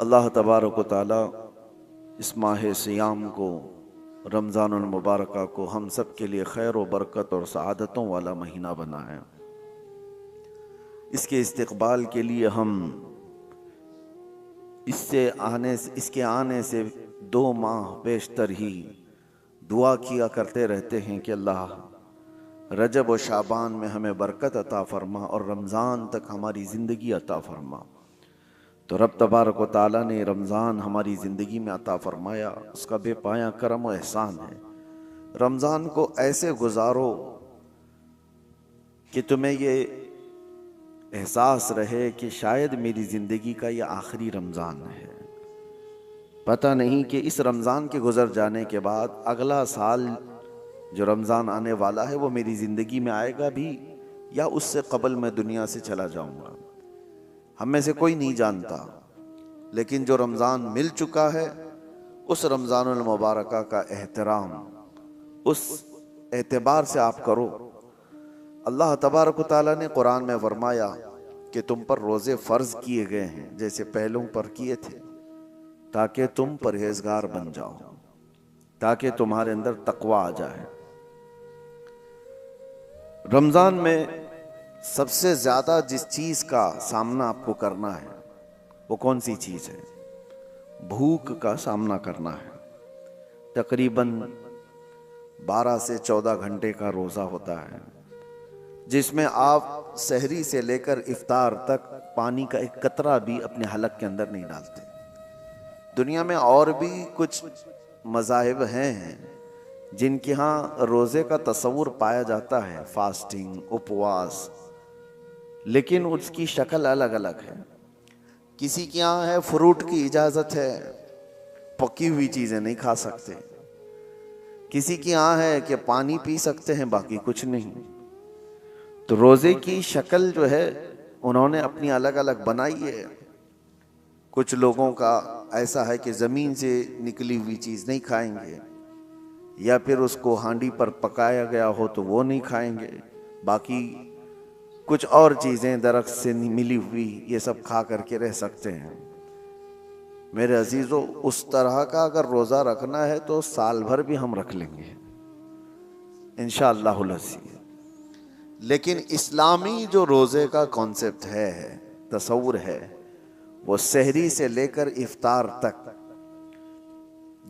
अल्लाह तबारक व तआला इस माह सियाम को, रमज़ानुल मुबारक को हम सब के लिए खैर व बरकत और सआदतों वाला महीना बनाए। इसके इस्तक़बाल के लिए हम इसके आने से 2 माह बेशतर ही दुआ किया करते रहते हैं कि अल्लाह रजब व शाबान में हमें बरकत अता फरमा और रमज़ान तक हमारी ज़िंदगी अता फरमा। तो रब तबारक व तआला ने रमज़ान हमारी ज़िंदगी में अता फरमाया, उसका बेपाया करम व एहसान है। रमज़ान को ऐसे गुजारो कि तुम्हें ये एहसास रहे कि शायद मेरी ज़िंदगी का ये आखिरी रमज़ान है। पता नहीं कि इस रमज़ान के गुज़र जाने के बाद अगला साल जो रमज़ान आने वाला है वो मेरी ज़िंदगी में आएगा भी या उससे कबल मैं दुनिया से चला जाऊंगा। हम में से कोई नहीं जानता, लेकिन जो रमज़ान मिल चुका है उस रमज़ानुल मुबारक का एहतराम उस एतबार से आप करो। अल्लाह तबारक व तआला ने कुरान में फरमाया कि तुम पर रोज़े फ़र्ज़ किए गए हैं जैसे पहलों पर किए थे, ताकि तुम परहेज़गार बन जाओ, ताकि तुम्हारे अंदर तकवा आ जाए। रमज़ान में सबसे ज़्यादा जिस चीज़ का सामना आपको करना है वो कौन सी चीज़ है? भूख का सामना करना है। तकरीबन 12 से 14 घंटे का रोज़ा होता है, जिसमें आप सहरी से लेकर इफ्तार तक पानी का एक कतरा भी अपने हलक के अंदर नहीं डालते। दुनिया में और भी कुछ मज़ाहिब हैं जिनके यहाँ रोज़े का तस्वुर पाया जाता है, फास्टिंग, उपवास, लेकिन उसकी शक्ल अलग अलग है। किसी के यहाँ है फ्रूट की इजाज़त है, पकी हुई चीज़ें नहीं खा सकते। किसी के यहाँ है कि पानी पी सकते हैं, बाकी कुछ नहीं। तो रोज़े की शक्ल जो है उन्होंने अपनी अलग अलग बनाई है। कुछ लोगों का ऐसा है कि ज़मीन से निकली हुई चीज़ नहीं खाएंगे, या फिर उसको हांडी पर पकाया गया हो तो वो नहीं खाएंगे, बाकी कुछ और चीज़ें दरख्त से मिली हुई ये सब खा करके रह सकते हैं। मेरे अजीज़ों, उस तरह का अगर रोज़ा रखना है तो साल भर भी हम रख लेंगे इंशाअल्लाहुल अज़ीज़। लेकिन इस्लामी जो रोज़े का कॉन्सेप्ट है, तस्वुर है, वो सहरी से लेकर इफ्तार तक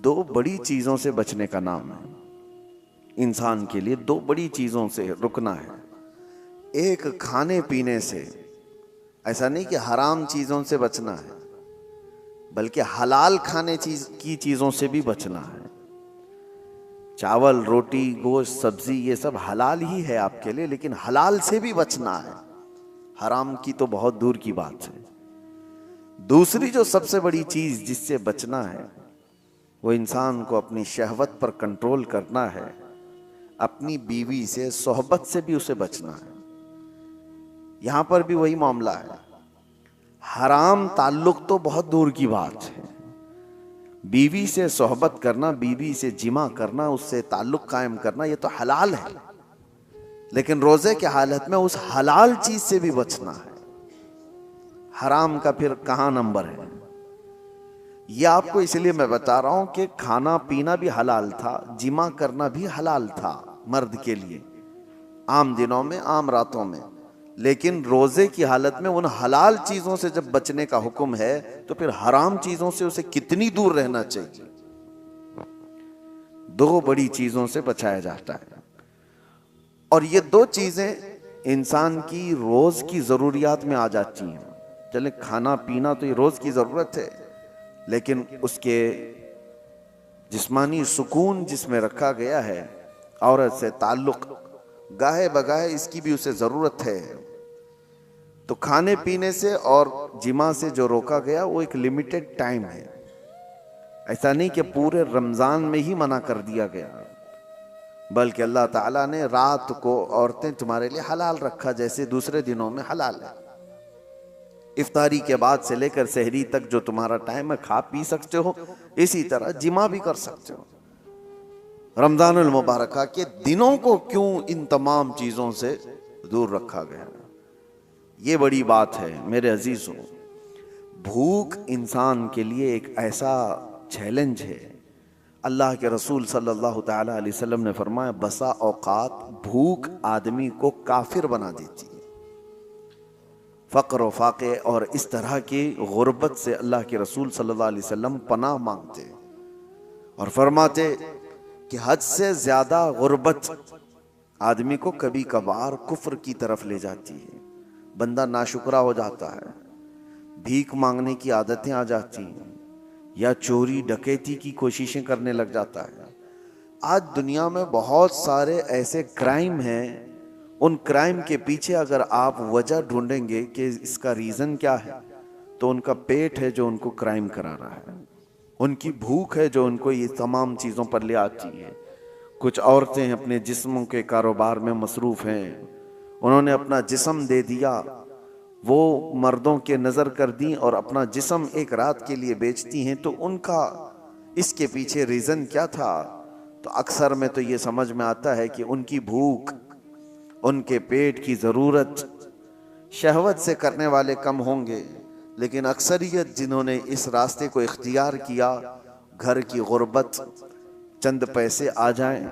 2 बड़ी चीज़ों से बचने का नाम है। इंसान के लिए 2 बड़ी चीज़ों से रुकना है। एक, खाने पीने से, ऐसा नहीं कि हराम चीज़ों से बचना है, बल्कि हलाल खाने की चीज़ों से भी बचना है। चावल, रोटी, गोश्त, सब्जी ये सब हलाल ही है आपके लिए, लेकिन हलाल से भी बचना है, हराम की तो बहुत दूर की बात है। दूसरी जो सबसे बड़ी चीज़ जिससे बचना है वो इंसान को अपनी शहवत पर कंट्रोल करना है, अपनी बीवी से, सोहबत से भी उसे बचना है। यहाँ पर भी वही मामला है। हराम ताल्लुक तो बहुत दूर की बात है, बीवी से सोहबत करना, बीवी से जिमा करना, उससे ताल्लुक कायम करना, ये तो हलाल है। लेकिन रोज़े के हालत में उस हलाल चीज़ से भी बचना है। हराम का फिर कहाँ नंबर है? ये आपको इसलिए मैं बता रहा हूं कि खाना पीना भी हलाल था, जिमा करना भी हलाल था मर्द के लिए, आम दिनों में, आम रातों में। लेकिन रोजे की हालत में उन हलाल चीजों से जब बचने का हुक्म है तो फिर हराम चीजों से उसे कितनी दूर रहना चाहिए। 2 बड़ी चीजों से बचाया जाता है, और ये 2 चीजें इंसान की रोज की जरूरियात में आ जाती हैं। चले, खाना पीना तो ये रोज की जरूरत है, लेकिन उसके जिस्मानी सुकून जिसमें रखा गया है, औरत से ताल्लुक गाहे बगाहे, इसकी भी उसे ज़रूरत है। तो खाने पीने से और जिमा से जो रोका गया वो एक लिमिटेड टाइम है। ऐसा नहीं कि पूरे रमज़ान में ही मना कर दिया गया, बल्कि अल्लाह ताला ने रात को औरतें तुम्हारे लिए हलाल रखा, जैसे दूसरे दिनों में हलाल है। इफ्तारी के बाद से लेकर सहरी तक जो तुम्हारा टाइम है, खा पी सकते हो, इसी तरह जिमा भी कर सकते हो। रमज़ानुल मुबारक के दिनों को क्यों इन तमाम चीज़ों से दूर रखा गया? ये बड़ी बात है मेरे अजीज़ों। भूख इंसान के लिए एक ऐसा चैलेंज है। अल्लाह के रसूल सल्लल्लाहु तआला अलैहि वसल्लम ने फरमाया, बसा औकात भूख आदमी को काफिर बना देती है। फ़क्र व फाक़े और इस तरह की गुर्बत से अल्लाह के रसूल सल्लल्लाहु अलैहि वसल्लम पनाह मांगते और फरमाते कि हद से ज़्यादा गुर्बत आदमी को कभी कभार कुफ्र की तरफ ले जाती है। बंदा नाशुक्रा हो जाता है, भीख मांगने की आदतें आ जाती हैं, या चोरी डकैती की कोशिशें करने लग जाता है। आज दुनिया में बहुत सारे ऐसे क्राइम हैं, उन क्राइम के पीछे अगर आप वजह ढूंढेंगे कि इसका रीज़न क्या है, तो उनका पेट है जो उनको क्राइम करा रहा है, उनकी भूख है जो उनको ये तमाम चीज़ों पर ले आती है। कुछ औरतें अपने जिस्मों के कारोबार में मसरूफ़ हैं, उन्होंने अपना जिस्म दे दिया, वो मर्दों के नज़र कर दी और अपना जिस्म एक रात के लिए बेचती हैं। तो उनका इसके पीछे रीज़न क्या था? तो अक्सर में तो ये समझ में आता है कि उनकी भूख, उनके पेट की ज़रूरत शहवत से करने वाले कम होंगे, लेकिन अक्सरियत जिन्होंने इस रास्ते को इख्तियार किया, घर की गुर्बत, चंद पैसे आ जाएं,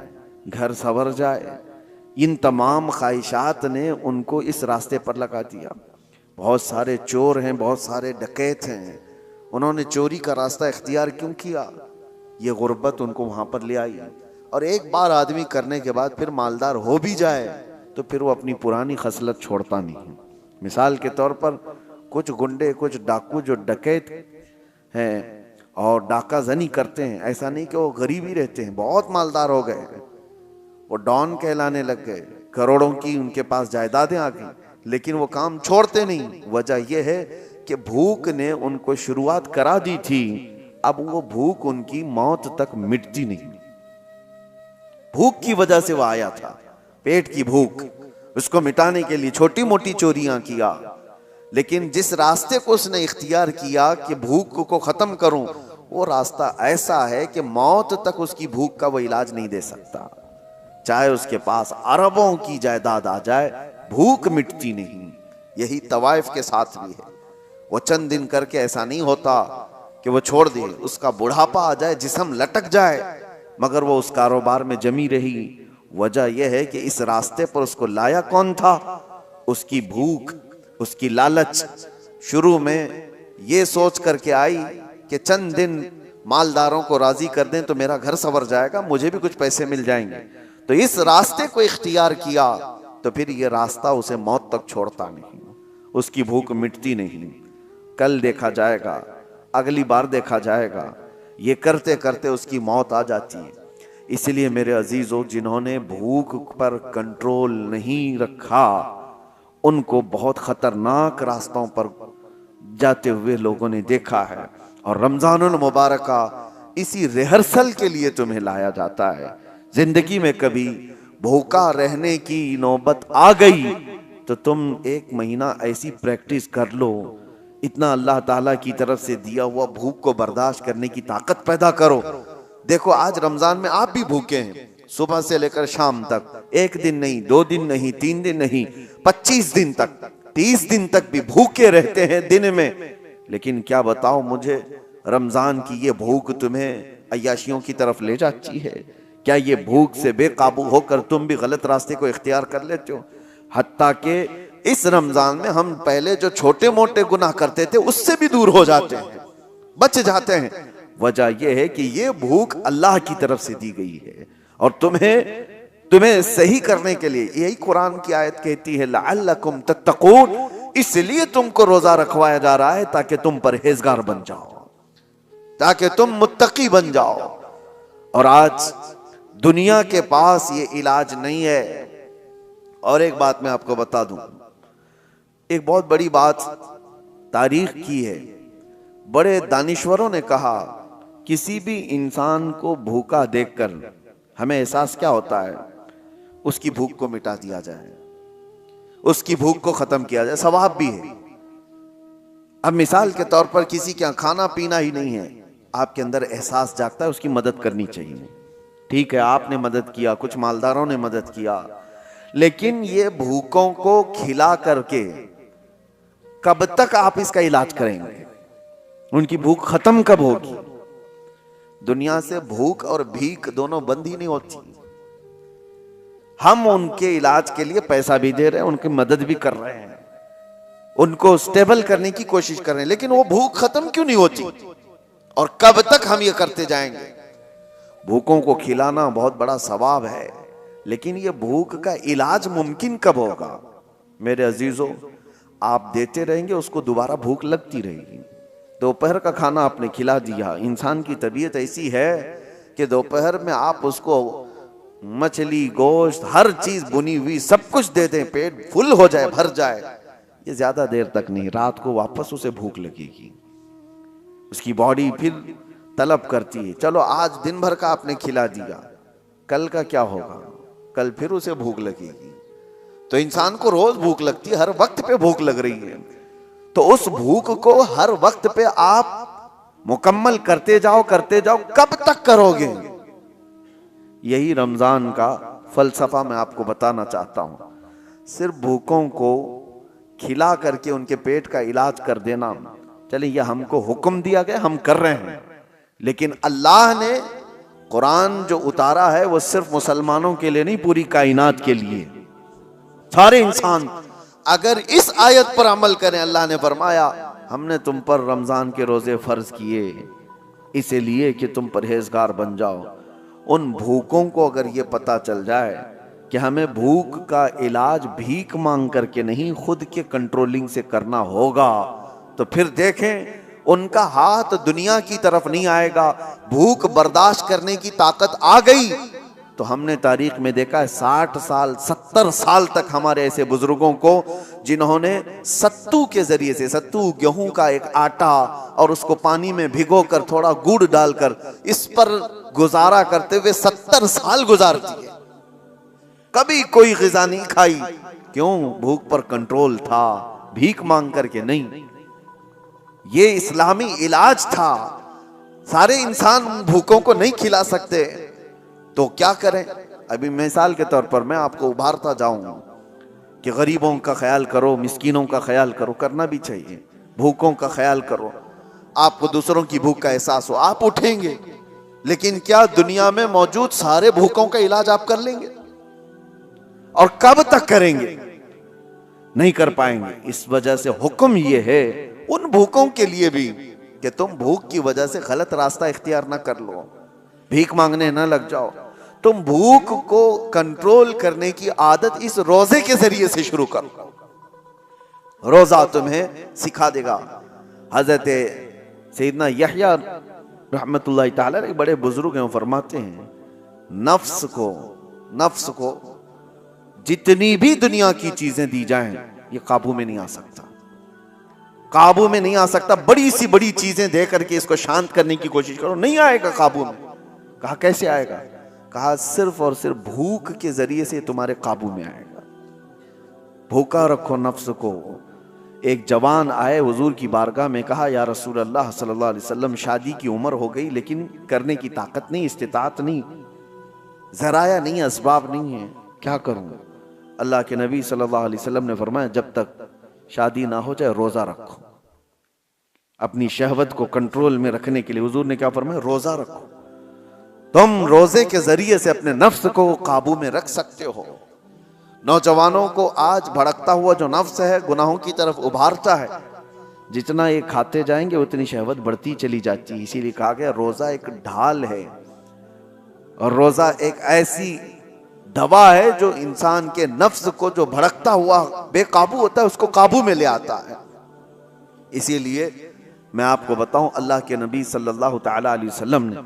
घर संवर जाए, इन तमाम ख्वाहिशात ने उनको इस रास्ते पर लगा दिया। बहुत सारे चोर हैं, बहुत सारे डकैत हैं, उन्होंने चोरी का रास्ता इख्तियार क्यों किया? ये गुर्बत उनको वहाँ पर ले आई। और एक बार आदमी करने के बाद फिर मालदार हो भी जाए तो फिर वो अपनी पुरानी खसलत छोड़ता नहीं। मिसाल के तौर पर कुछ गुंडे, कुछ डाकू जो डकैत हैं और डाका जनी करते हैं, ऐसा नहीं कि वो गरीब ही रहते हैं, बहुत मालदार हो गए, वो डॉन कहलाने लग गए, करोड़ों की उनके पास जायदादें आ गई, लेकिन वो काम छोड़ते नहीं। वजह यह है कि भूख ने उनको शुरुआत करा दी थी, अब वो भूख उनकी मौत तक मिटती नहीं। भूख की वजह से वो आया था, पेट की भूख, उसको मिटाने के लिए छोटी मोटी चोरियां किया, लेकिन जिस रास्ते को उसने इख्तियार किया कि भूख को खत्म करूं, वो रास्ता ऐसा है कि मौत तक उसकी भूख का वो इलाज नहीं दे सकता। चाहे उसके पास अरबों की जायदाद आ जाए, भूख मिटती नहीं। यही तवाइफ के साथ भी है। वो चंद दिन करके ऐसा नहीं होता कि वो छोड़ दे, उसका बुढ़ापा आ जाए, जिस्म लटक जाए, मगर वो उस कारोबार में जमी रही। वजह यह है कि इस रास्ते पर उसको लाया कौन था? उसकी भूख, उसकी लालच। शुरू में ये सोच करके आई कि चंद दिन मालदारों को राजी कर दें तो मेरा घर संवर जाएगा, मुझे भी कुछ पैसे मिल जाएंगे। तो इस रास्ते को इख्तियार किया तो फिर ये रास्ता उसे मौत तक छोड़ता नहीं, उसकी भूख मिटती नहीं। कल देखा जाएगा, अगली बार देखा जाएगा, ये करते करते उसकी मौत आ जाती है। इसलिए मेरे अजीजों, जिन्होंने भूख पर कंट्रोल नहीं रखा, उनको बहुत खतरनाक रास्तों पर जाते हुए लोगों ने देखा है। और रमजानुल मुबारक इसी रिहर्सल के लिए तुम्हें लाया जाता है। जिंदगी में कभी भूखा रहने की नौबत आ गई तो तुम एक महीना ऐसी प्रैक्टिस कर लो, इतना अल्लाह ताला की तरफ से दिया हुआ भूख को बर्दाश्त करने की ताकत पैदा करो। देखो आज रमजान में आप भी भूखे हैं, सुबह से लेकर शाम तक, एक दिन नहीं, 2 दिन नहीं, 3 दिन नहीं, 25 दिन तक, 30 दिन तक भी भूखे रहते हैं दिन में। लेकिन क्या बताओ मुझे, रमजान की ये भूख तुम्हें अय्याशियों की तरफ ले जाती है? क्या ये भूख से बेकाबू होकर तुम भी गलत रास्ते को इख्तियार कर लेते हो? हत्ता के इस रमजान में हम पहले जो छोटे मोटे गुनाह करते थे उससे भी दूर हो जाते हैं, बच जाते हैं। वजह यह है कि ये भूख अल्लाह की तरफ से दी गई है और तुम्हें सही करने के लिए, यही कुरान की आयत कहती है, लअल्लकुम तत्तकून, इसलिए तुमको रोजा रखवाया जा रहा है ताकि तुम परहेजगार बन जाओ, ताकि तुम मुत्तकी बन जाओ। और आज दुनिया के पास ये इलाज नहीं है। और एक बात मैं आपको बता दूं, एक बहुत बड़ी बात तारीख की है, बड़े दानिश्वरों ने कहा, किसी भी इंसान को भूखा देखकर हमें एहसास क्या होता है? उसकी भूख को मिटा दिया जाए, उसकी भूख को खत्म किया जाए, सवाब भी है। अब मिसाल के तौर पर किसी के यहाँ खाना पीना ही नहीं है, आपके अंदर एहसास जागता है उसकी मदद करनी चाहिए। ठीक है, आपने मदद किया, कुछ मालदारों ने मदद किया, लेकिन ये भूखों को खिला करके कब तक आप इसका इलाज करेंगे? उनकी भूख खत्म कब होगी? दुनिया से भूख और भीख दोनों बंद ही नहीं होती। हम उनके इलाज के लिए पैसा भी दे रहे हैं, उनकी मदद भी कर रहे हैं, उनको स्टेबल करने की कोशिश कर रहे हैं, लेकिन वो भूख खत्म क्यों नहीं होती? और कब तक हम ये करते जाएंगे? भूखों को खिलाना बहुत बड़ा सवाब है, लेकिन ये भूख का इलाज मुमकिन कब होगा? मेरे अजीजों, आप देते रहेंगे, उसको दोबारा भूख लगती रहेगी। दोपहर का खाना आपने खिला दिया, इंसान की तबीयत ऐसी है कि दोपहर में आप उसको मछली, गोश्त, हर चीज बुनी हुई सब कुछ दे दें, पेट फुल हो जाए, भर जाए, ये ज्यादा देर तक नहीं, रात को वापस उसे भूख लगेगी। उसकी बॉडी फिर तलब करती है। चलो आज दिन भर का आपने खिला दिया, कल का क्या होगा? कल फिर उसे भूख लगेगी। तो इंसान को रोज भूख लगती है, हर वक्त पे भूख लग रही है। तो उस भूख को हर वक्त पे आप मुकम्मल करते जाओ, करते जाओ, कब तक करोगे? यही रमजान का फलसफा मैं आपको बताना चाहता हूं। सिर्फ भूखों को खिला करके उनके पेट का इलाज कर देना, चलिए यह हमको हुक्म दिया गया, हम कर रहे हैं, लेकिन अल्लाह ने कुरान जो उतारा है वो सिर्फ मुसलमानों के लिए नहीं, पूरी कायनात के लिए। सारे इंसान अगर इस आयत पर अमल करें, अल्लाह ने फरमाया हमने तुम पर रमजान के रोजे फर्ज किए इसलिए कि तुम परहेजगार बन जाओ। उन भूखों को अगर ये पता चल जाए कि हमें भूख का इलाज भीख मांग करके नहीं, खुद के कंट्रोलिंग से करना होगा, तो फिर देखें उनका हाथ दुनिया की तरफ नहीं आएगा। भूख बर्दाश्त करने की ताकत आ गई तो हमने तारीख में देखा है 60 साल 70 साल तक हमारे ऐसे बुजुर्गों को जिन्होंने सत्तू के जरिए से, सत्तू गेहूं का एक आटा, और उसको पानी में भिगो कर थोड़ा गुड़ डालकर इस पर गुजारा करते हुए 70 साल गुजार दिए। कभी कोई ग़िज़ा नहीं खाई। क्यों? भूख पर कंट्रोल था, भीख मांग करके नहीं। ये इस्लामी इलाज था। सारे इंसान भूखों को नहीं खिला सकते तो क्या करें? अभी मिसाल के तौर पर मैं आपको उभारता जाऊं कि गरीबों का ख्याल करो, मिस्कीनों का ख्याल करो, करना भी चाहिए। भूखों का ख्याल करो, आपको दूसरों की भूख का एहसास हो, आप उठेंगे। लेकिन क्या दुनिया में मौजूद सारे भूखों का इलाज आप कर लेंगे? और कब तक करेंगे? नहीं कर पाएंगे। इस वजह से हुक्म यह है उन भूखों के लिए भी कि तुम भूख की वजह से गलत रास्ता इख्तियार ना कर लो, भीख मांगने ना लग जाओ। तुम भूख को कंट्रोल करने की आदत इस रोजे के जरिए से शुरू करो। रोजा तुम्हें सिखा देगा। हजरत सैयदना यहया रहमतुल्लाह ताला एक बड़े बुजुर्ग हैं, फरमाते हैं नफ्स को जितनी भी दुनिया की चीजें दी जाएं ये काबू में नहीं आ सकता, काबू में नहीं आ सकता। बड़ी सी बड़ी चीजें दे करके इसको शांत करने की कोशिश करो, नहीं आएगा काबू में। कहा कैसे आएगा? कहा सिर्फ और सिर्फ भूख के जरिए से तुम्हारे काबू में आएगा। भूखा रखो नफ्स को। एक जवान आए हुजूर की बारगाह में, कहा या रसूल अल्लाह सल्लल्लाहु अलैहि वसल्लम, शादी की उम्र हो गई लेकिन करने की ताकत नहीं, इस्तिताअत नहीं, जराया नहीं, असबाब नहीं है, क्या करूं? अल्लाह के नबी सल्लल्लाहु अलैहि वसल्लम ने फरमाया जब तक शादी ना हो जाए रोजा रखो। अपनी शहवत को कंट्रोल में रखने के लिए हुजूर ने क्या फरमाया? रोजा रखो। तुम रोजे के जरिए से अपने नफ्स को काबू में रख सकते हो। नौजवानों को आज भड़कता हुआ जो नफ्स है गुनाहों की तरफ उभारता है, जितना ये खाते जाएंगे उतनी शहवत बढ़ती चली जाती है। इसीलिए कहा गया रोजा एक ढाल है और रोजा एक ऐसी दवा है जो इंसान के नफ्स को, जो भड़कता हुआ बेकाबू होता है, उसको काबू में ले आता है। इसीलिए मैं आपको बताऊं, अल्लाह के नबी सल्लल्लाहु ताला अलैहि वसल्लम ने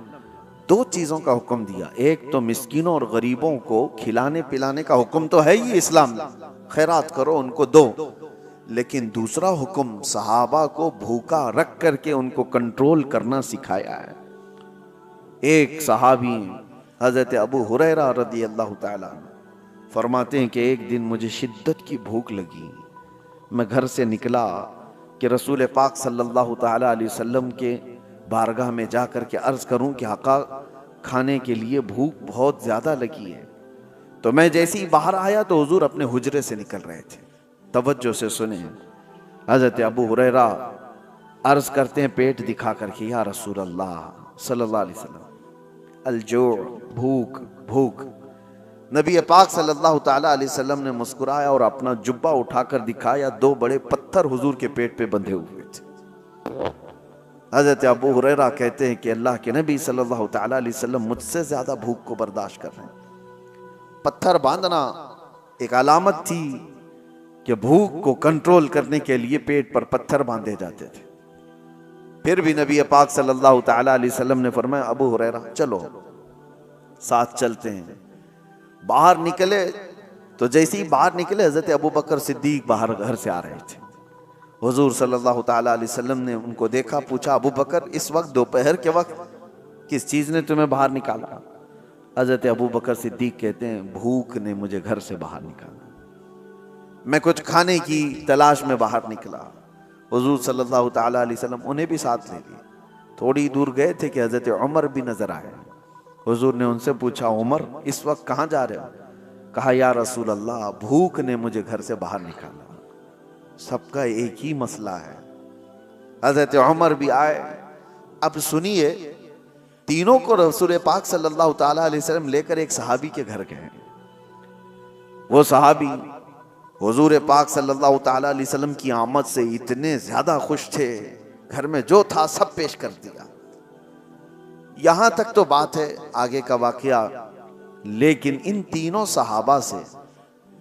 दो चीजों का हुक्म दिया। एक तो मिस्कीनों और गरीबों को खिलाने पिलाने का हुक्म तो है ही इस्लाम में, खैरात करो, उनको दो। लेकिन दूसरा हुक्म सहाबा को भूखा रख करके उनको कंट्रोल करना सिखाया है। एक सहाबी हजरत अबू हुरैरा रदी अल्लाह ताला फरमाते हैं कि एक दिन मुझे शिद्दत की भूख लगी। मैं घर से निकला कि रसूल पाक सल्लल्लाहु ताला अलैहि वसल्लम के बारगाह में जाकर के अर्ज करूं कि आका खाने के लिए भूख बहुत ज्यादा लगी है। तो मैं जैसे ही बाहर आया तो हुजूर अपने हुजरे से निकल रहे थे। तवज्जो से सुने, हजरत अबू हुरैरा अर्ज करते हैं पेट दिखा करके, या रसूल अल्लाह सल्लल्लाहु अलैहि वसल्लम, अलजो, भूख भूख। नबी पाक सल्लल्लाहु ताला अलैहि वसल्लम ने मुस्कुराया और अपना जुब्बा उठाकर दिखाया, 2 बड़े पत्थर हुजूर के पेट पे बंधे हुए थे। हजरत अबू हुरैरा कहते हैं कि अल्लाह के नबी सल्लल्लाहु ताला अलैहि वसल्लम मुझसे ज्यादा भूख को बर्दाश्त कर रहे हैं। पत्थर बांधना एक अलामत थी कि भूख को कंट्रोल करने के लिए पेट पर पत्थर बांधे जाते थे। फिर भी नबी पाक सल्लल्लाहु ताला अलैहि वसल्लम ने फरमाया, अबू हुरैरा चलो साथ चलते हैं। बाहर निकले तो जैसे ही बाहर निकले, हजरत अबू बकर सिद्दीक बाहर घर से आ रहे थे। हुजूर सल्लल्लाहु ताला अलैहि वसल्लम ने उनको देखा, पूछा, अबू बकर इस वक्त दोपहर के वक्त किस चीज ने तुम्हें बाहर निकाला? हजरत अबू बकर सिद्दीक कहते हैं, भूख ने मुझे घर से बाहर निकाला, मैं कुछ खाने की तलाश में बाहर निकला। हुजूर सल्लल्लाहु ताला अलैहि वसल्लम उन्हें भी साथ ले लिए। थोड़ी दूर गए थे कि हजरत उमर भी नजर आए। हुजूर ने उनसे पूछा, उमर इस वक्त कहाँ जा रहे हो? कहा, या रसूल अल्लाह, भूख ने मुझे घर से बाहर निकाला। सबका एक ही मसला है। हजरत उमर भी आए। अब सुनिए, तीनों को रसूल पाक सल्लल्लाहु ताला अलैहि वसल्लम लेकर एक सहाबी के घर गए। वो सहाबी हुजूर पाक सल्लल्लाहु ताला अलैहि वसल्लम की आमद से इतने ज्यादा खुश थे, घर में जो था सब पेश कर दिया। यहां तक तो बात है, आगे का वाकया। लेकिन इन तीनों सहाबा से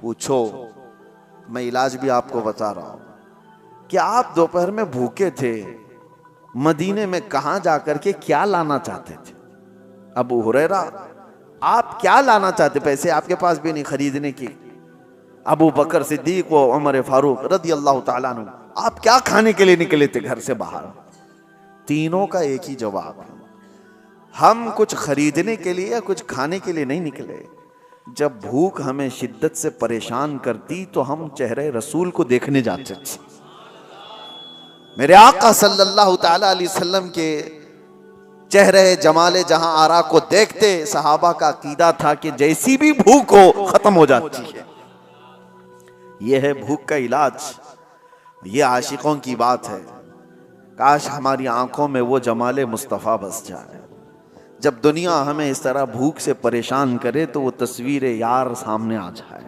पूछो, मैं इलाज भी आपको बता रहा हूं कि आप दोपहर में भूखे थे, मदीने में कहां जाकर के क्या लाना चाहते थे? अबू हुरैरा, आप क्या लाना चाहते? पैसे आपके पास भी नहीं खरीदने की। अबू बकर सिद्दीक व उमर फारूक रदी अल्लाह ताला अन्हु, आप क्या खाने के लिए निकले थे घर से बाहर? तीनों का एक ही जवाब है, हम कुछ खरीदने के लिए या कुछ खाने के लिए नहीं निकले। जब भूख हमें शिद्दत से परेशान करती तो हम चेहरे रसूल को देखने जाते थे। मेरे आका सल्लल्लाहु ताला अलैहि वसल्लम के चेहरे जमाले जहां आरा को देखते, सहाबा का अकीदा था कि जैसी भी भूख हो खत्म हो जाती है। यह है भूख का इलाज। ये आशिकों की बात है। काश हमारी आंखों में वो जमाले मुस्तफ़ा बस जाए। जब दुनिया हमें इस तरह भूख से परेशान करे तो वो तस्वीर यार सामने आ जाए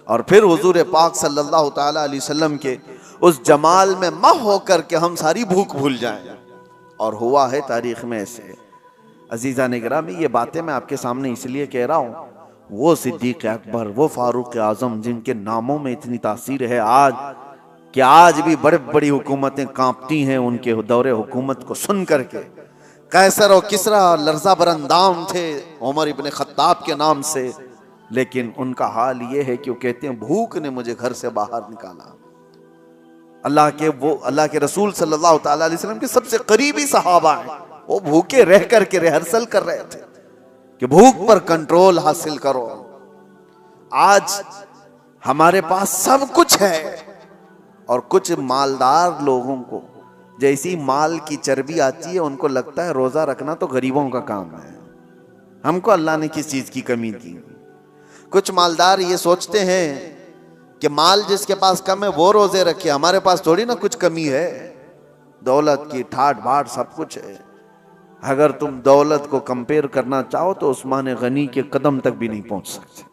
और फिर हुजूर पाक सल्लल्लाहु ताला अलैहि वसल्लम के उस जमाल में मह होकर के हम सारी भूख भूल जाएं। और हुआ है तारीख में ऐसे। अजीज़ा निगरामी, ये बातें मैं आपके सामने इसलिए कह रहा हूँ, वो सिद्दीक अकबर, वो फारूक आजम जिनके नामों में इतनी तासीर है आज कि आज भी बड़ी बड़ी हुकूमतें कांपती हैं उनके दौरे हुकूमत को सुन करके। कैसर और किसरा लर्जा बरंदाम थे उमर इब्ने खत्ताब के नाम से, लेकिन उनका हाल ये है कि वो कहते हैं भूख ने मुझे घर से बाहर निकाला। अल्लाह के रसूल सल्लल्लाहु ताला अलैहि वसल्लम के सबसे करीबी सहाबा हैं, वो भूखे रह करके रिहर्सल कर रहे थे कि भूख पर कंट्रोल हासिल करो। आज हमारे पास सब कुछ है और कुछ मालदार लोगों को जैसी माल की चर्बी आती है उनको लगता है रोजा रखना तो गरीबों का काम है, हमको अल्लाह ने किस चीज की कमी दी। कुछ मालदार ये सोचते हैं कि माल जिसके पास कम है वो रोजे रखे, हमारे पास थोड़ी ना कुछ कमी है। दौलत की ठाट बाट सब कुछ है। अगर तुम दौलत को कंपेयर करना चाहो तो उस्मान गनी के कदम तक भी नहीं पहुंच सकते,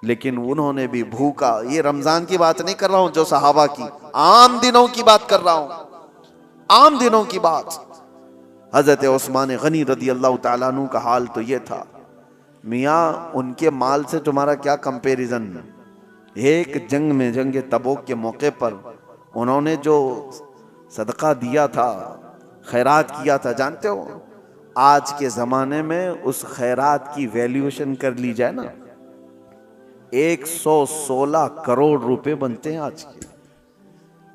लेकिन उन्होंने भी भूखा। ये रमजान की बात नहीं कर रहा हूं जो सहाबा की, आम दिनों की बात कर रहा हूं, आम दिनों की बात। हजरत उस्मान गनी रदी अल्लाह ताला अन्हु का हाल तो ये था, मियाँ उनके माल से तुम्हारा क्या कंपैरिजन। एक जंग में, जंग तबूक के मौके पर उन्होंने जो सदका दिया था, खैरात किया था, जानते हो आज के जमाने में उस खैरात की वैल्यूएशन कर ली जाए ना, 116 करोड़ रुपए बनते हैं आज के।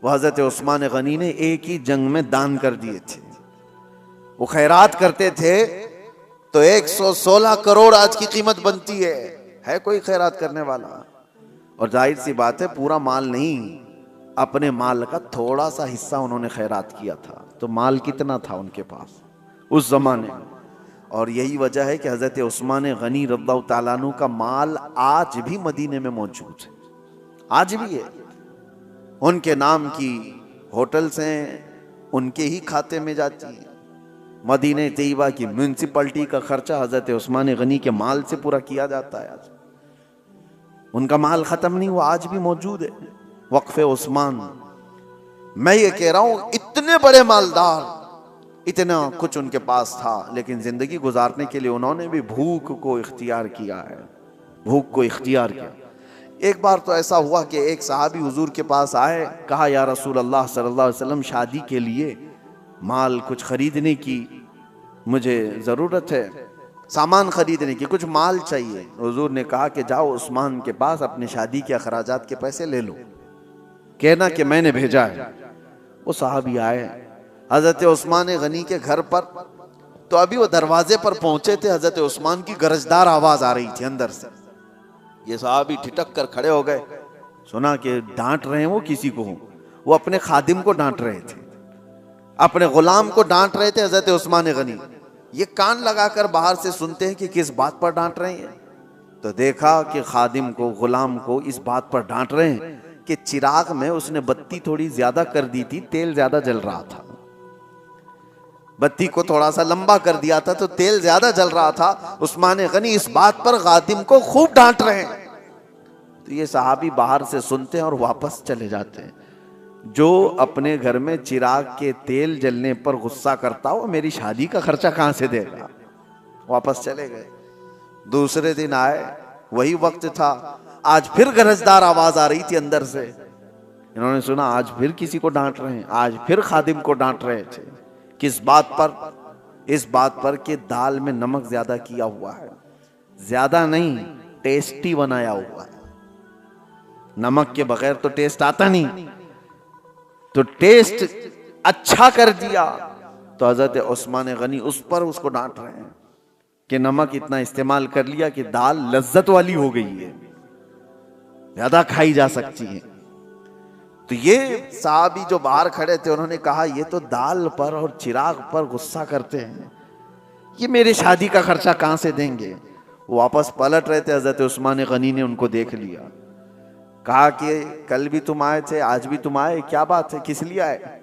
वह हजरत उस्मान गनी ने एक ही जंग में दान कर दिए थे। वो खैरात करते थे तो 116 करोड़ आज की कीमत बनती है कोई खैरात करने वाला? और जाहिर सी बात है पूरा माल नहीं, अपने माल का थोड़ा सा हिस्सा उन्होंने खैरात किया था। तो माल कितना था उनके पास उस जमाने में? और यही वजह है कि हजरत उस्मान गनी रज़ियल्लाहु ताला अन्हु का माल आज भी मदीने में मौजूद है, आज भी है। उनके नाम की होटल्स हैं, उनके ही खाते में जाती है। मदीने तैयबा की म्यूनिसिपैलिटी का खर्चा हजरत उस्मान गनी के माल से पूरा किया जाता है। आज उनका माल खत्म नहीं हुआ, आज भी मौजूद है वक्फे उस्मान। मैं ये कह रहा हूं इतने बड़े मालदार, इतना कुछ उनके पास था, लेकिन जिंदगी गुजारने के लिए उन्होंने भी भूख को इख्तियार किया है, भूख को इख्तियार किया। एक बार तो ऐसा हुआ कि एक सहाबी हुजूर के पास आए, कहा या रसूल अल्लाह सल्लल्लाहु अलैहि वसल्लम शादी के लिए माल कुछ खरीदने की मुझे ज़रूरत है, सामान खरीदने की, कुछ माल चाहिए। हुजूर ने कहा कि जाओ उस्मान के पास अपने शादी के अखराजात के पैसे ले लो, कहना कि मैंने भेजा है। वो सहाबी आए हजरत उस्मान गनी के घर पर, तो अभी वो दरवाजे पर पहुंचे थे, हजरत उस्मान की गरजदार आवाज आ रही थी अंदर से। ये सहाबी ठिठक कर खड़े हो गए, सुना कि डांट रहे हैं वो किसी को, वो अपने खादिम को डांट रहे थे, अपने गुलाम को डांट रहे थे हजरत उस्मान गनी। ये कान लगाकर बाहर से सुनते हैं कि किस बात पर डांट रहे हैं। तो देखा कि खादिम को, गुलाम को इस बात पर डांट रहे हैं कि चिराग में उसने बत्ती थोड़ी ज्यादा कर दी थी, तेल ज्यादा जल रहा था, बत्ती को थोड़ा सा लंबा कर दिया था तो तेल ज्यादा जल रहा था। उस्मान गनी इस बात पर खादिम को खूब डांट रहे हैं। तो ये सहाबी बाहर से सुनते हैं और वापस चले जाते हैं। जो अपने घर में चिराग के तेल जलने पर गुस्सा करता हो, मेरी शादी का खर्चा कहां से देगा, वापस चले गए। दूसरे दिन आए, वही वक्त था, आज फिर गरजदार आवाज आ रही थी अंदर से। इन्होंने सुना आज फिर किसी को डांट रहे हैं, आज फिर खादिम को डांट रहे थे। किस बात पर? इस बात पर कि दाल में नमक ज्यादा किया हुआ है, ज्यादा नहीं, टेस्टी बनाया हुआ है। नमक के बगैर तो टेस्ट आता नहीं, तो टेस्ट अच्छा कर दिया। तो हजरत उस्मान गनी उस पर उसको डांट रहे हैं कि नमक इतना इस्तेमाल कर लिया कि दाल लज्जत वाली हो गई है, ज्यादा खाई जा सकती है। तो ये साहबी जो बाहर खड़े थे, उन्होंने कहा ये तो दाल पर और चिराग पर गुस्सा करते हैं, ये मेरे शादी का खर्चा कहां से देंगे। वो वापस पलट रहे थे, हजरत उस्मान गनी ने उनको देख लिया, कहा कि कल भी तुम आए थे, आज भी तुम आए, क्या बात है, किस लिए आए?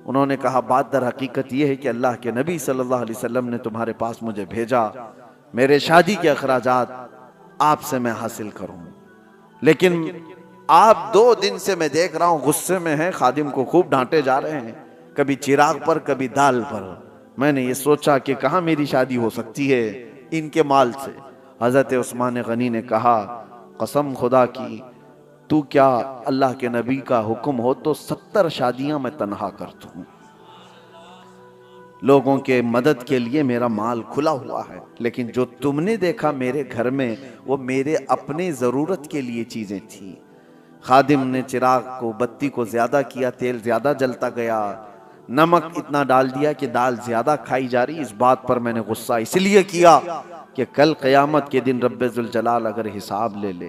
उन्होंने कहा बात दर हकीकत यह है कि अल्लाह के नबी सल्लल्लाहु अलैहि वसल्लम ने तुम्हारे पास मुझे भेजा, मेरे शादी के अखराजात आपसे मैं हासिल करूं, लेकिन आप 2 दिन से मैं देख रहा हूं गुस्से में हैं, खादिम को खूब डांटे जा रहे हैं, कभी चिराग पर कभी दाल पर। मैंने ये सोचा कि कहां मेरी शादी हो सकती है इनके माल से। हजरत उस्मान गनी ने कहा कसम खुदा की, तू क्या अल्लाह के नबी का हुक्म हो तो 70 शादियां मैं तन्हा कर दूं। लोगों के मदद के लिए मेरा माल खुला हुआ है, लेकिन जो तुमने देखा मेरे घर में वो मेरे अपने जरूरत के लिए चीजें थी। खादिम ने चिराग को, बत्ती को ज्यादा किया, तेल ज्यादा जलता गया, नमक इतना डाल दिया कि दाल ज्यादा खाई जा रही। इस बात पर मैंने गुस्सा इसलिए किया कि कल क़यामत के दिन रब्बे जुल जलाल अगर हिसाब ले ले,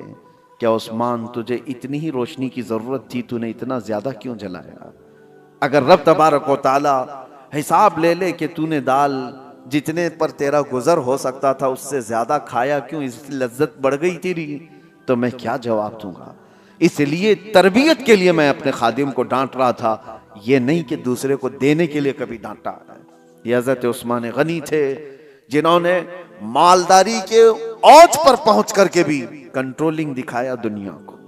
क्या उस्मान तुझे इतनी ही रोशनी की जरूरत थी, तूने इतना ज्यादा क्यों जलाया? अगर रब तबारक व तआला हिसाब ले ले कि तूने दाल जितने पर तेरा गुजर हो सकता था उससे ज्यादा खाया क्यों, इसकी लज्जत बढ़ गई तेरी, तो मैं क्या जवाब दूंगा? इसलिए तरबियत के लिए मैं अपने खादिम को डांट रहा था, ये नहीं कि दूसरे को देने के लिए कभी डांटा। ये हजरत उस्मान गनी थे जिन्होंने मालदारी के औज पर पहुंच करके भी कंट्रोलिंग दिखाया दुनिया को।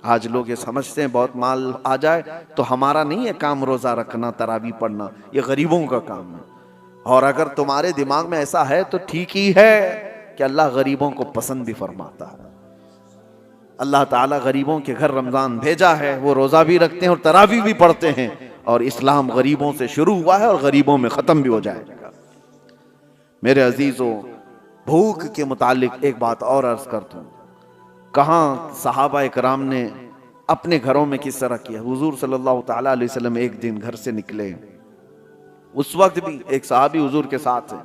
आज लोग ये समझते हैं बहुत माल आ जाए तो हमारा नहीं है काम रोजा रखना, तरावी पढ़ना, ये गरीबों का काम है। और अगर तुम्हारे दिमाग में ऐसा है तो ठीक ही है कि अल्लाह गरीबों को पसंद भी फरमाता है। अल्लाह ताला गरीबों के घर रमजान भेजा है, वो रोजा भी रखते हैं और तरावी भी पढ़ते हैं, और इस्लाम गरीबों से शुरू हुआ है और गरीबों में खत्म भी हो जाएगा। मेरे अजीजों, भूख के मुतालिक एक बात और अर्ज कर दूं, कहां सहाबा इकराम ने अपने घरों में किस तरह किया। हुजूर सल्लल्लाहु ताला अलैहि वसल्लम एक दिन घर से निकले, उस वक्त भी एक सहाबी हुजूर के साथ है।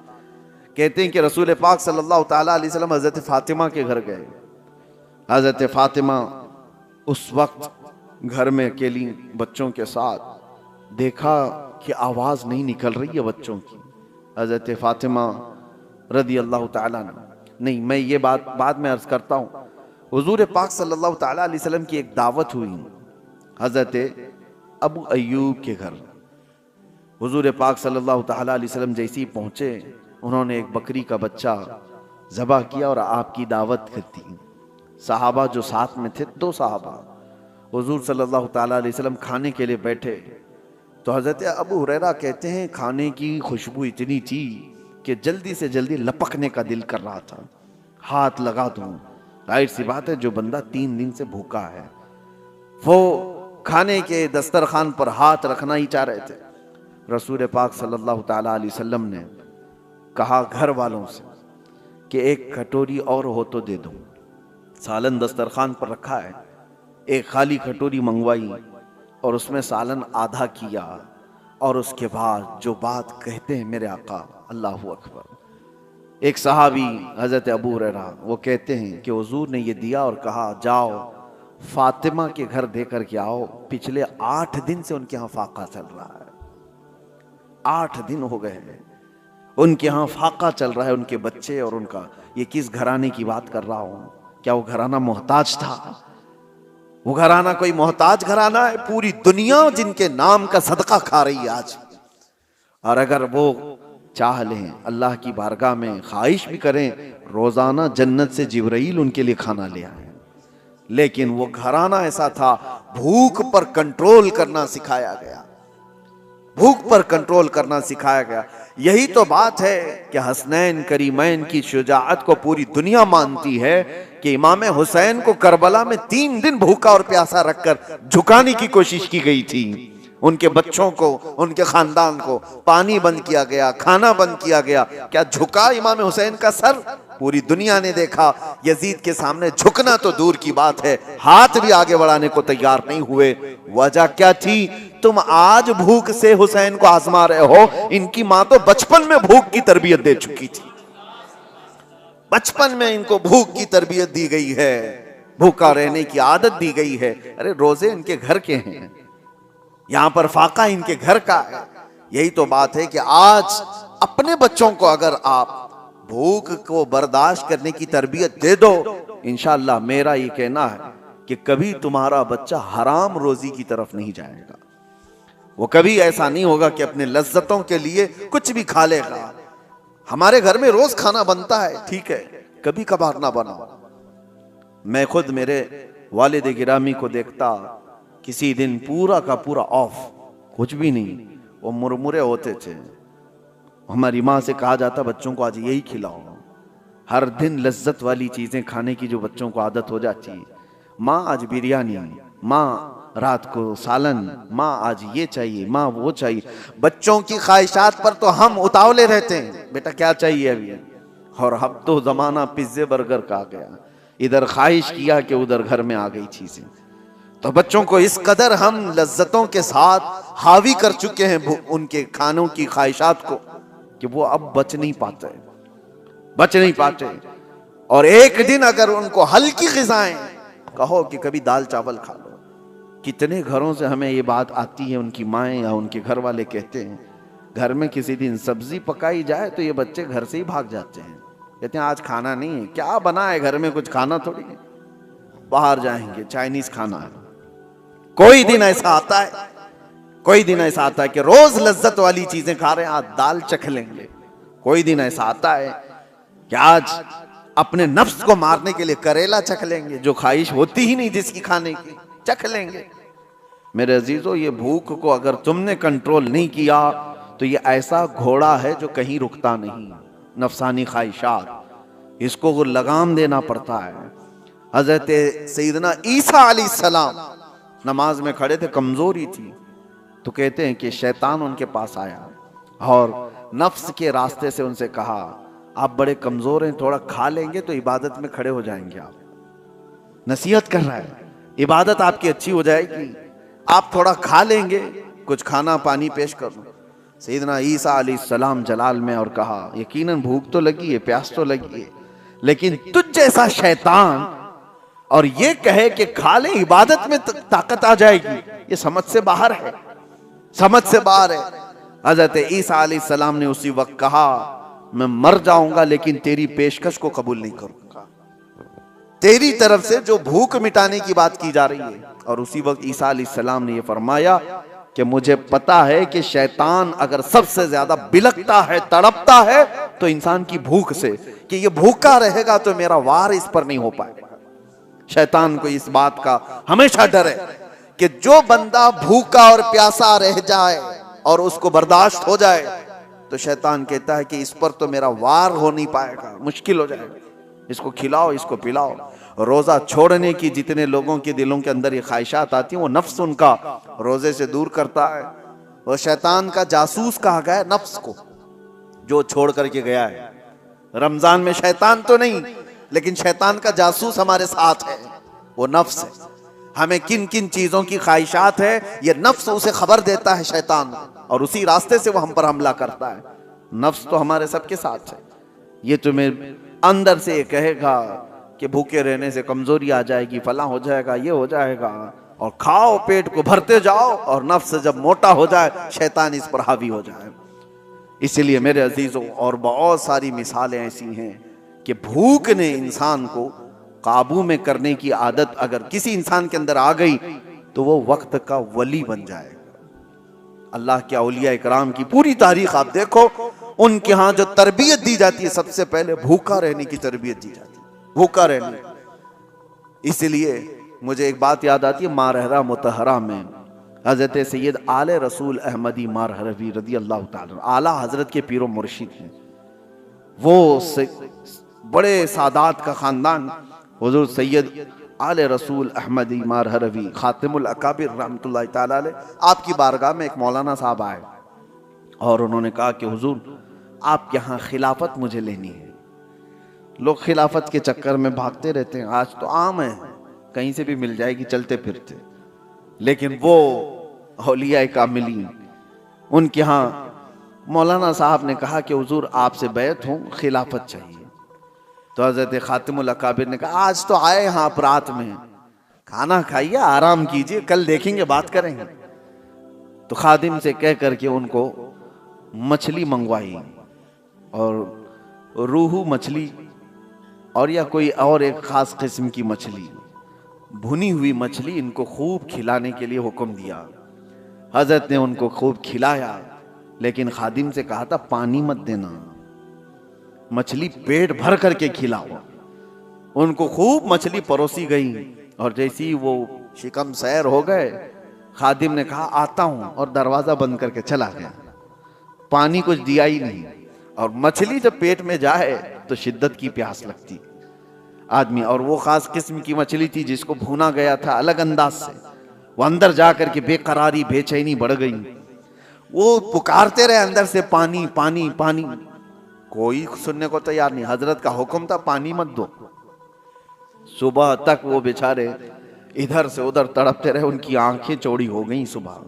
कहते हैं कि रसूल पाक सल्लल्लाहु ताला अलैहि वसल्लम हजरत फातिमा के घर गए। हजरत फातिमा उस वक्त घर में अकेली बच्चों के साथ, देखा कि आवाज नहीं निकल रही है बच्चों की। हजरत फातिमा रदी अल्लाह ताला नहीं, मैं ये बात बाद में अर्ज करता हूँ। हुजूर पाक सल्लल्लाहु ताला अलैहि वसल्लम की एक दावत हुई हजरत अबू अय्यूब के घर। हुजूर पाक सल्लल्लाहु तआला अलैहि वसल्लम जैसे ही पहुंचे, उन्होंने एक बकरी का बच्चा ज़बह किया और आपकी दावत कर दी। सहाबा जो साथ में थे, 2 सहाबा, हुजूर सल्लल्लाहु तआला अलैहि वसल्लम खाने के लिए बैठे तो हज़रत अबू हुरैरा कहते हैं खाने की खुशबू इतनी थी कि जल्दी से जल्दी लपकने का दिल कर रहा था, हाथ लगा दूं। जाहिर सी बात है, जो बंदा 3 दिन से भूखा है वो खाने के दस्तरखान पर हाथ रखना ही चाह रहे थे। रसूल पाक सल्लल्लाहु तआला अलैहि वसल्लम ने कहा घर वालों से कि एक कटोरी और हो तो दे दो। सालन दस्तरखान पर रखा है, एक खाली कटोरी मंगवाई और उसमें सालन आधा किया और उसके बाद जो बात कहते हैं मेरे आका, अल्लाहु अकबर। एक सहाबी हजरत अबू हुरैरा वो कहते हैं कि हुजूर ने ये दिया और कहा जाओ फातिमा के घर देकर के आओ, पिछले 8 दिन से उनके यहाँ फाका चल रहा है। 8 दिन हो गए हैं उनके यहाँ फाका चल रहा है, उनके बच्चे और उनका। ये किस घराने की बात कर रहा हूं? क्या वो घराना मोहताज था? वो घराना कोई मोहताज घराना है? पूरी दुनिया जिनके नाम का सदका खा रही है आज। और अगर वो चाह लें, अल्लाह की बारगाह में ख्वाहिश भी करें, रोजाना जन्नत से जिब्राइल उनके लिए खाना ले आए। लेकिन वो घराना ऐसा था, भूख पर कंट्रोल करना सिखाया गया, भूख पर कंट्रोल करना सिखाया गया। यही तो बात है कि हसनैन करीमैन की शुजाअत को पूरी दुनिया मानती है कि इमाम हुसैन को करबला में 3 दिन भूखा और प्यासा रखकर झुकाने की कोशिश की गई थी। उनके बच्चों को, उनके खानदान को पानी बंद किया गया, खाना बंद किया गया। क्या झुका इमाम हुसैन का सर? पूरी दुनिया ने देखा। यजीद के सामने झुकना तो दूर की बात है, हाथ भी आगे बढ़ाने को तैयार नहीं हुए। वजह क्या थी? तुम आज भूख से हुसैन को आजमा रहे हो, इनकी मां तो बचपन में भूख की तरबियत दे चुकी थी। बचपन में इनको भूख की तरबियत दी गई है, भूखा रहने की आदत दी गई है। अरे रोजे इनके घर के हैं, यहां पर फाका इनके घर का है। यही तो बात है कि आज अपने बच्चों को अगर आप भूख को बर्दाश्त करने की तरबियत दे दो, इंशाअल्लाह मेरा ये कहना है कि कभी तुम्हारा बच्चा हराम रोजी की तरफ नहीं जाएगा। वो कभी ऐसा नहीं होगा कि अपने लज्जतों के लिए कुछ भी खा लेगा। हमारे घर में रोज खाना बनता है, ठीक है, कभी कभार ना बनाओ। मैं खुद मेरे वालिद गिरामी को देखता, किसी दिन पूरा का पूरा ऑफ, कुछ भी नहीं, वो मुरमुरे होते थे। हमारी माँ से कहा जाता बच्चों को आज यही खिलाओ। हर दिन लज्जत वाली चीजें खाने की जो बच्चों को आदत हो जाती है, माँ आज बिरयानी, माँ रात को सालन, माँ आज ये चाहिए, माँ वो चाहिए। बच्चों की ख्वाहिशात पर तो हम उतावले रहते हैं, बेटा क्या चाहिए अभी। और अब तो जमाना पिज्जे बर्गर का आ गया, इधर ख्वाहिश किया कि उधर घर में आ गई चीजें। तो बच्चों को इस कदर हम लज्जतों के साथ हावी कर चुके हैं उनके खानों की ख्वाहिशात को कि वो अब बच नहीं पाते। और एक दिन अगर उनको हल्की ग़िज़ाएं कहो कि कभी दाल चावल खा लो, कितने घरों से हमें ये बात आती है, उनकी माएँ या उनके घर वाले कहते हैं, घर में किसी दिन सब्जी पकाई जाए तो ये बच्चे घर से ही भाग जाते हैं, कहते हैं आज खाना नहीं है। क्या बना है घर में? कुछ खाना थोड़ी है, बाहर जाएंगे, चाइनीज खाना है। कोई दिन ऐसा आता है, कोई दिन ऐसा आता है कि रोज लज्जत वाली चीजें खा रहे हैं, आज दाल चख लेंगे। कोई दिन ऐसा आता है कि आज अपने नफ्स को मारने के लिए करेला चख लेंगे, जो ख्वाहिश होती ही नहीं जिसकी खाने की, चख लेंगे। मेरे अजीजों, ये भूख को अगर तुमने कंट्रोल नहीं किया तो ये ऐसा घोड़ा है जो कहीं रुकता नहीं। नफसानी ख्वाहिशात, इसको लगाम देना पड़ता है। हजरत सैयदना ईसा अलैहिस्सलाम नमाज में खड़े थे, कमजोरी थी, तो कहते हैं कि शैतान उनके पास आया और नफ्स के रास्ते से उनसे कहा, आप बड़े कमजोर हैं, थोड़ा खा लेंगे तो इबादत में खड़े हो जाएंगे। आप नसीहत कर रहा है, इबादत आपकी अच्छी हो जाएगी, आप थोड़ा खा लेंगे, कुछ खाना पानी पेश कर लो। सैयदना ईसा अलैहिस्सलाम जलाल में और कहा, यकीनन भूख तो लगी है, प्यास तो लगी है, लेकिन तुझ जैसा शैतान और ये कहे कि खा ले इबादत में ताकत आ जाएगी, ये समझ से बाहर है, समझ से बाहर है। हजरत ईसा अलैहिस्सलाम ने उसी वक्त कहा, मैं मर जाऊंगा लेकिन तेरी पेशकश को कबूल नहीं करूंगा, तेरी तरफ से जो भूख मिटाने की बात की जा रही है। और उसी वक्त ईसा अलैहिस्सलाम ने यह फरमाया कि मुझे पता है कि शैतान अगर सबसे ज्यादा बिलकता है, तड़पता है तो इंसान की भूख से, कि ये भूखा रहेगा तो मेरा वार इस पर नहीं हो पाएगा। शैतान को इस बात का हमेशा डर है कि जो बंदा भूखा और प्यासा रह जाए और उसको बर्दाश्त हो जाए तो शैतान कहता है कि इस पर तो मेरा वार हो नहीं पाएगा, मुश्किल हो जाएगा, इसको खिलाओ, इसको पिलाओ। रोजा छोड़ने की जितने लोगों के दिलों के अंदर ये ख्वाहिशात आती हैं, वो नफ्स उनका रोजे से दूर करता है। वो शैतान का जासूस कहा गया है नफ्स को, जो छोड़ करके गया है। रमजान में शैतान तो नहीं, लेकिन शैतान का जासूस हमारे साथ है, वो नफ्स है। हमें किन किन चीजों की ख्वाहिशात है, ये नफ्स उसे खबर देता है शैतान, और उसी रास्ते से वो हम पर हमला करता है। नफ्स तो हमारे सबके साथ है। ये तुम्हें अंदर से कहेगा कि भूखे रहने से कमजोरी आ जाएगी, फला हो जाएगा, ये हो जाएगा, और खाओ, पेट को भरते जाओ, और नफ्स जब मोटा हो जाए शैतान इस पर हावी हो जाए। इसलिए मेरे अजीजों, और बहुत सारी मिसालें ऐसी हैं कि भूख ने इंसान को काबू में करने की आदत अगर किसी इंसान के अंदर आ गई तो वो वक्त का वली बन जाएगा। अल्लाह के औलिया इकराम की पूरी तारीख आप देखो, उनके यहाँ जो तरबियत दी जाती है, सबसे पहले भूखा रहने की तरबियत दी जाती है, भूखा रहने। इसलिए मुझे एक बात याद आती है, मारहरा मुतहरा में हजरत सैयद आले रसूल अहमदी मारहरवी रदी अल्लाह ताला, आला हजरत के पीरो मुर्शिद हैं। वो बड़े सादात का खानदान, हुजूर सैयद आले रसूल अहमदी मारहरवी खातिमुल अकाबिर रहमतुल्लाह ताला अलैह, आपकी बारगाह में एक मौलाना साहब आए और उन्होंने कहा कि हुजूर आप यहाँ खिलाफत मुझे लेनी है। लोग खिलाफत के चक्कर में भागते रहते हैं, आज तो आम है, कहीं से भी मिल जाएगी चलते फिरते, लेकिन वो औलिया कामिलीन, उनके यहाँ मौलाना साहब ने कहा कि हुजूर आपसे बैत हूँ, खिलाफत चाहिए। तो हजरत खातिमुल अकाबिर ने कहा आज तो आए यहाँ आप रात में, खाना खाइए, आराम कीजिए, कल देखेंगे, बात करेंगे। तो खादिम से कह करके उनको मछली मंगवाई, और रूहू मछली और या कोई और एक खास किस्म की मछली, भुनी हुई मछली इनको खूब खिलाने के लिए हुक्म दिया। हजरत ने उनको खूब खिलाया, लेकिन खादिम से कहा था पानी मत देना, मछली पेट भर करके खिलाओ। उनको खूब मछली परोसी गई, और जैसी वो शिकम सैर हो गए, खादिम ने कहा आता हूं, और दरवाजा बंद करके चला गया। पानी कुछ दिया ही नहीं, और मछली जब पेट में जाए तो शिद्दत की प्यास लगती आदमी, और वो खास किस्म की मछली थी जिसको भूना गया था अलग अंदाज से। वो अंदर जाकर के बेकरारी बेचैनी बढ़ गई, वो पुकारते रहे अंदर से पानी पानी पानी, कोई सुनने को तैयार नहीं। हजरत का हुक्म था पानी मत दो। सुबह तक वो बेचारे इधर से उधर तड़पते रहे, उनकी आंखें चौड़ी हो गई, सुबह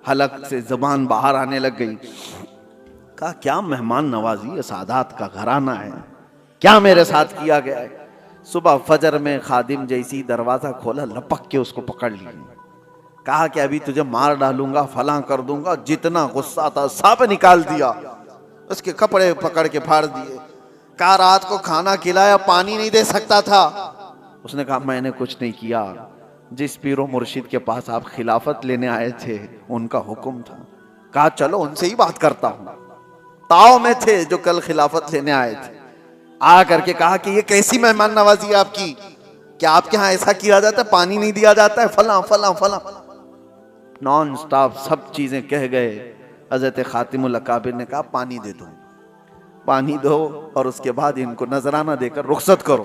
हलक से जुबान बाहर आने लग गई। कहा क्या मेहमान नवाजी है, सादात का घराना है, क्या मेरे साथ किया गया है। सुबह फजर में खादिम जैसी दरवाजा खोला, लपक के उसको पकड़ लिया, कहा कि अभी तुझे मार डालूंगा, फलां कर दूंगा। जितना गुस्सा था सब निकाल दिया, उसके कपड़े पकड़ के फाड़ दिए। कहा रात को खाना खिलाया, पानी नहीं दे सकता था। उसने कहा मैंने कुछ नहीं किया, जिस पीरो मुर्शिद के पास आप खिलाफत लेने आए थे उनका हुक्म था। कहा चलो उनसे ही बात करता हूं। ताव में थे जो कल खिलाफत लेने आए थे, आ करके कहा कि ये कैसी मेहमान नवाजी है आपकी, क्या आपके यहाँ ऐसा किया जाता है, पानी नहीं दिया जाता है, फला फला फला, नॉन स्टॉप सब चीजें कह गए। हजरत खातिमुल अकाबिर ने कहा पानी दे दो, पानी दो, और उसके बाद इनको नजराना देकर रुखसत करो।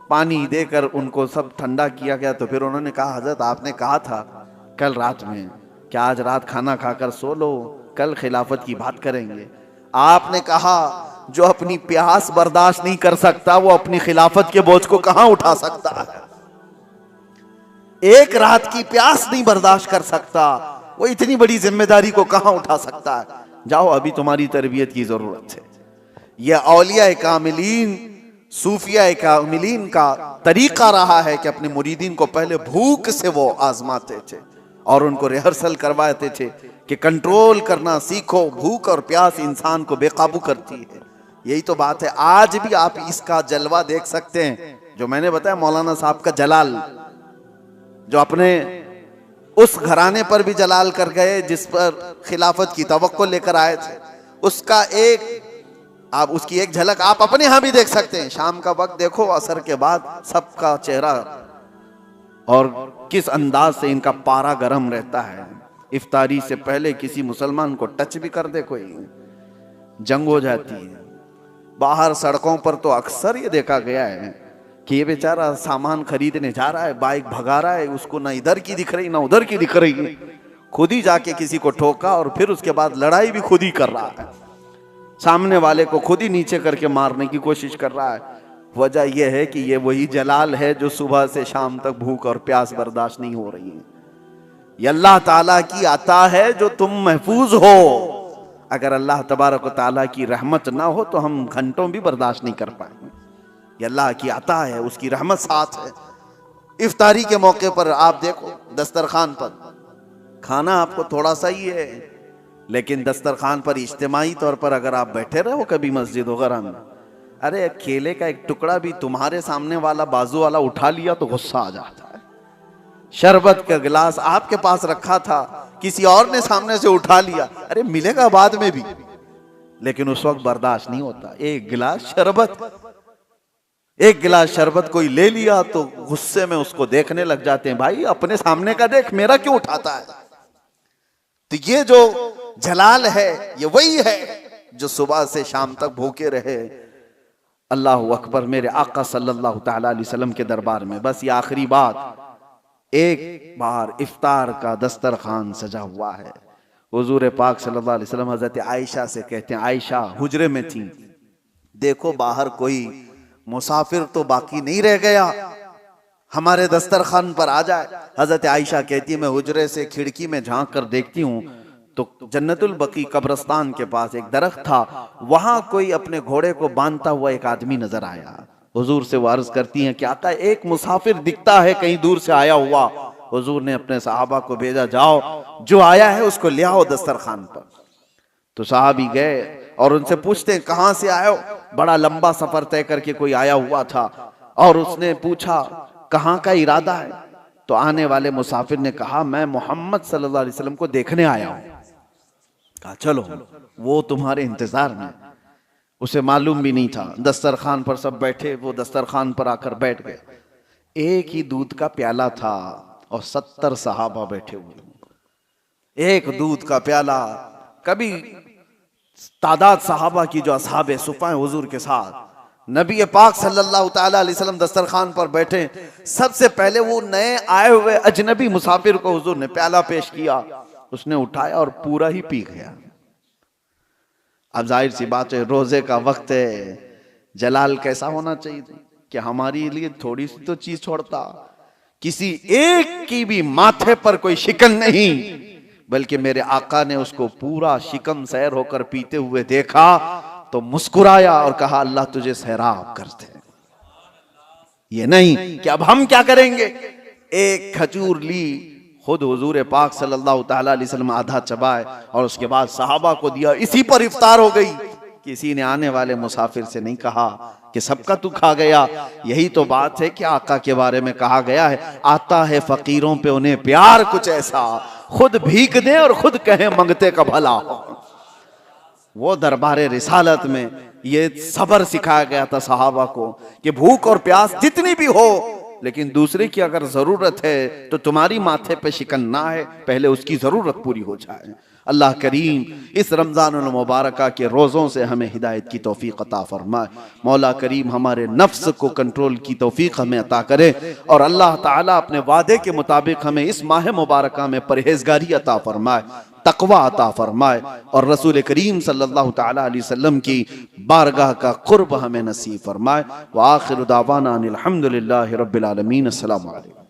पानी देकर उनको सब ठंडा किया गया। तो फिर उन्होंने कहा हजरत आपने कहा था कल रात में कि आज रात खाना खाकर सो लो, कल खिलाफत की बात करेंगे। आपने कहा जो अपनी प्यास बर्दाश्त नहीं कर सकता वो अपनी खिलाफत के बोझ को कहां उठा सकता है। एक रात की प्यास नहीं बर्दाश्त कर सकता, वो इतनी बड़ी जिम्मेदारी को कहां उठा सकता है। जाओ अभी तुम्हारी तरबियत की जरूरत है। यह औलिया कामिलीन, सूफिया कामिलीन का तरीका रहा है कि अपने मुरीदीन को पहले भूख से वो आजमाते थे और उनको रिहर्सल करवाते थे कि कंट्रोल करना सीखो, भूख और प्यास इंसान को बेकाबू करती है। यही तो बात है। आज भी आप इसका जलवा देख सकते हैं जो मैंने बताया, मौलाना साहब का जलाल, जो अपने उस घराने पर भी जलाल कर गए जिस पर खिलाफत की तवक्को लेकर आए थे। उसका आप उसकी एक झलक आप अपने यहां भी देख सकते हैं। शाम का वक्त देखो, असर के बाद सबका चेहरा और किस अंदाज से इनका पारा गर्म रहता है। इफ्तारी से पहले किसी मुसलमान को टच भी कर दे कोई, जंग हो जाती है। बाहर सड़कों पर तो अक्सर ये देखा गया है कि ये बेचारा सामान खरीदने जा रहा है, बाइक भगा रहा है, उसको ना इधर की दिख रही ना उधर की दिख रही है, खुद ही जाके किसी को ठोका और फिर उसके बाद लड़ाई भी खुद ही कर रहा है, सामने वाले को खुद ही नीचे करके मारने की कोशिश कर रहा है। वजह यह है कि ये वही जलाल है जो सुबह से शाम तक भूख और प्यास बर्दाश्त नहीं हो रही है। ये अल्लाह ताला की अता है जो तुम महफूज हो। अगर अल्लाह तबारक व ताला की रहमत ना हो तो हम घंटों भी बर्दाश्त नहीं कर पाएंगे। ये अल्लाह की अता है, उसकी रहमत साथ है। इफ्तारी के मौके पर आप देखो, दस्तरखान पर खाना आपको थोड़ा सा ही है, लेकिन दस्तरखान पर इज्तिमाई तौर पर अगर आप बैठे रहो कभी मस्जिद वगैरह में, अरे केले का एक टुकड़ा भी तुम्हारे सामने वाला बाजू वाला उठा लिया तो गुस्सा आ जाता है। शरबत का गिलास आपके पास रखा था, किसी और ने सामने से उठा लिया, अरे मिलेगा बाद में भी, लेकिन उस वक्त बर्दाश्त नहीं होता। एक गिलास शरबत कोई ले लिया तो गुस्से में उसको देखने लग जाते हैं, भाई अपने सामने का देख, मेरा क्यों उठाता है। तो ये जो जलाल है ये वही है जो सुबह से शाम तक भूखे रहे। अल्लाह अकबर। मेरे आका सल्लल्लाहु तआला अलैहि वसल्लम के दरबार में बस ये आखिरी बात, एक बार इफ्तार का दस्तरखान सजा हुआ है। हुजूर पाक सल्लल्लाहु अलैहि वसल्लम हजरत आयशा से कहते हैं, आयशा हुजरे में थी, देखो बाहर कोई मुसाफिर तो बाकी नहीं रह गया, हमारे दस्तरखान पर आ जाए। हजरत आयशा कहती है, मैं हुजरे से खिड़की में झांक कर देखती हूँ तो जन्नतुल बकी कब्रिस्तान के पास एक दरख्त था, वहां कोई अपने घोड़े को बांधता हुआ एक आदमी नजर आया। हुजूर से वो अर्ज करती हैं कि आका एक मुसाफिर दिखता है कहीं दूर से आया हुआ। हुजूर ने अपने सहाबा को भेजा, जाओ जो आया है उसको ले आओ दस्तरखान पर। तो साहबी गए और उनसे पूछते हैं, कहां से आए हो? बड़ा लंबा सफर तय करके कोई आया हुआ था और उसने पूछा कहां का इरादा है? तो आने वाले मुसाफिर ने कहा, मैं मोहम्मद सल्लल्लाहु अलैहि वसल्लम को देखने आया हूं। कहा चलो वो तुम्हारे इंतजार में। उसे मालूम भी नहीं था। दस्तरखान पर सब बैठे, वो दस्तरखान पर आकर बैठ गए। एक ही दूध का प्याला था और 70 सहाबा बैठे हुए। एक दूध का प्याला। कभी तादाद सहाबा की जो असहाबे सुफ़ा हुजूर के साथ, नबी पाक सल्लल्लाहु ताला अलैहि वसल्लम दस्तरखान पर बैठे, सबसे पहले वो नए आए हुए अजनबी मुसाफिर को हुजूर ने प्याला पेश किया। उसने उठाया और पूरा ही पी गया। अब जाहिर सी बात है, रोजे का वक्त है, जलाल कैसा होना चाहिए कि हमारे लिए थोड़ी सी तो चीज छोड़ता। किसी एक की भी माथे पर कोई शिकन नहीं, बल्कि मेरे आका ने उसको पूरा शिकन सैर होकर पीते हुए देखा तो मुस्कुराया और कहा, अल्लाह तुझे सैराब करते। ये नहीं कि अब हम क्या करेंगे। एक खजूर ली, खुद हुजूर पाक सल्लल्लाहु ताला अलैहि वसल्लम आधा चबाए और उसके बाद सहाबा को दिया। इसी पर इफ्तार हो गई। किसी ने आने वाले मुसाफिर से नहीं कहा कि सबका तू खा गया। यही तो बात है कि आका के बारे में कहा गया है, आता है फकीरों पे उन्हें प्यार कुछ ऐसा, खुद भीख दे और खुद कहे मंगते का भला हो। वो दरबारे रिसालत में ये सब्र सिखाया गया था सहाबा को कि भूख और प्यास जितनी भी हो, लेकिन दूसरे की अगर जरूरत है तो तुम्हारी माथे पे शिकन ना है, पहले उसकी जरूरत पूरी हो जाए। अल्लाह करीम इस रमजानुल मुबारक के रोज़ों से हमें हिदायत की तौफीक अता फरमाए। मौला करीम हमारे नफ्स को कंट्रोल की तौफीक हमें अता करे और अल्लाह ताला अपने वादे के मुताबिक हमें इस माह मुबारक में परहेजगारी अता फरमाए, तकवा अता फरमाए और रसूल करीम सल्लल्लाहु ताला अलैहि वसल्लम की बारगाह का कुर्ब हमें नसीब फरमाए। व आखिरु दावाना अनिल हम्दुलिल्लाहि रब्बिल आलमीन। अस्सलामु अलैकुम।